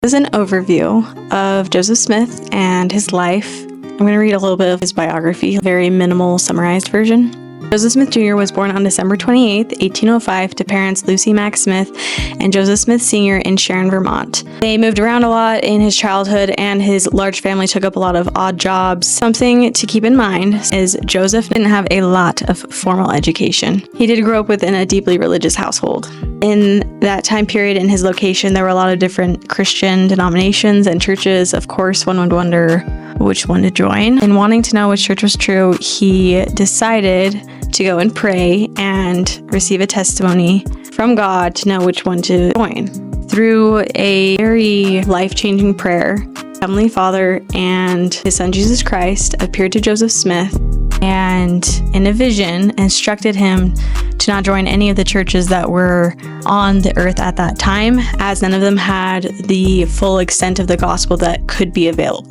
This is an overview of Joseph Smith and his life. I'm going to read a little bit of his biography, a very minimal summarized version. Joseph Smith Jr. was born on December 28, 1805 to parents Lucy Mack Smith and Joseph Smith Sr. in Sharon, Vermont. They moved around a lot in his childhood, and his large family took up a lot of odd jobs. Something to keep in mind is Joseph didn't have a lot of formal education. He did grow up within a deeply religious household. In that time period, in his location, there were a lot of different Christian denominations and churches. Of course, one would wonder which one to join. And wanting to know which church was true, he decided to go and pray and receive a testimony from God to know which one to join. Through a very life-changing prayer, Heavenly Father and His Son Jesus Christ appeared to Joseph Smith and in a vision instructed him to not join any of the churches that were on the earth at that time, as none of them had the full extent of the gospel that could be available.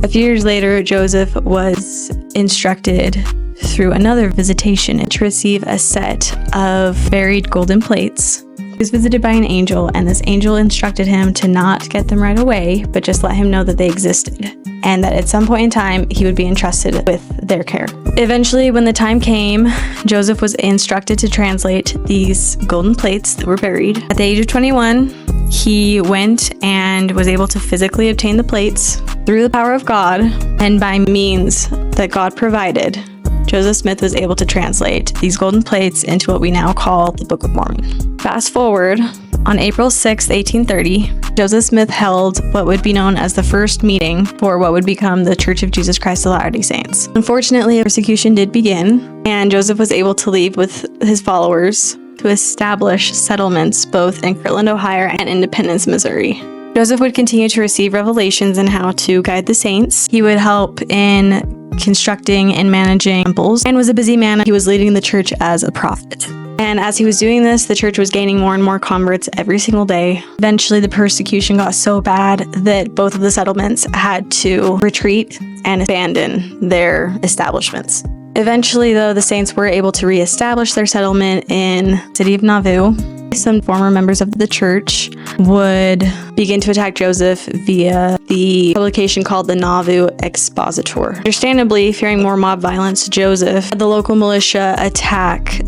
A few years later, Joseph was instructed through another visitation to receive a set of buried golden plates. He was visited by an angel, and this angel instructed him to not get them right away, but just let him know that they existed, and that at some point in time, he would be entrusted with their care. Eventually, when the time came, Joseph was instructed to translate these golden plates that were buried. At the age of 21, he went and was able to physically obtain the plates through the power of God, and by means that God provided, Joseph Smith was able to translate these golden plates into what we now call the Book of Mormon. Fast forward, on April 6, 1830, Joseph Smith held what would be known as the first meeting for what would become the Church of Jesus Christ of Latter-day Saints. Unfortunately, persecution did begin, and Joseph was able to leave with his followers to establish settlements both in Kirtland, Ohio and Independence, Missouri. Joseph would continue to receive revelations in how to guide the saints. He would help in constructing and managing temples, and was a busy man. He was leading the church as a prophet. And as he was doing this, the church was gaining more and more converts every single day. Eventually, the persecution got so bad that both of the settlements had to retreat and abandon their establishments. Eventually, though, the saints were able to reestablish their settlement in the city of Nauvoo. Some former members of the church would begin to attack Joseph via the publication called the Nauvoo Expositor. Understandably, fearing more mob violence, Joseph had the local militia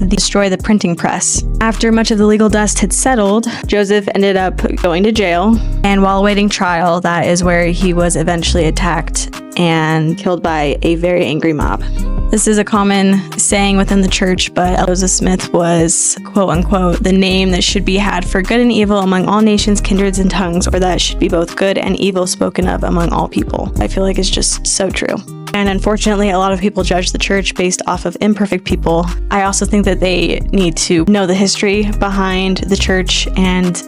destroy the printing press. After much of the legal dust had settled, Joseph ended up going to jail, and while awaiting trial, that is where he was eventually attacked and killed by a very angry mob. This is a common saying within the church, but Joseph Smith was, quote unquote, the name that should be had for good and evil among all nations, kindreds, and tongues, or that should be both good and evil spoken of among all people. I feel like it's just so true. And unfortunately, a lot of people judge the church based off of imperfect people. I also think that they need to know the history behind the church and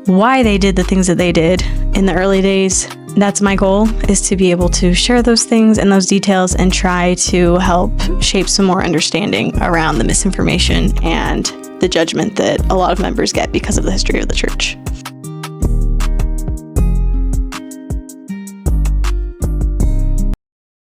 why they did the things that they did in the early days. That's my goal, is to be able to share those things and those details and try to help shape some more understanding around the misinformation and the judgment that a lot of members get because of the history of the church.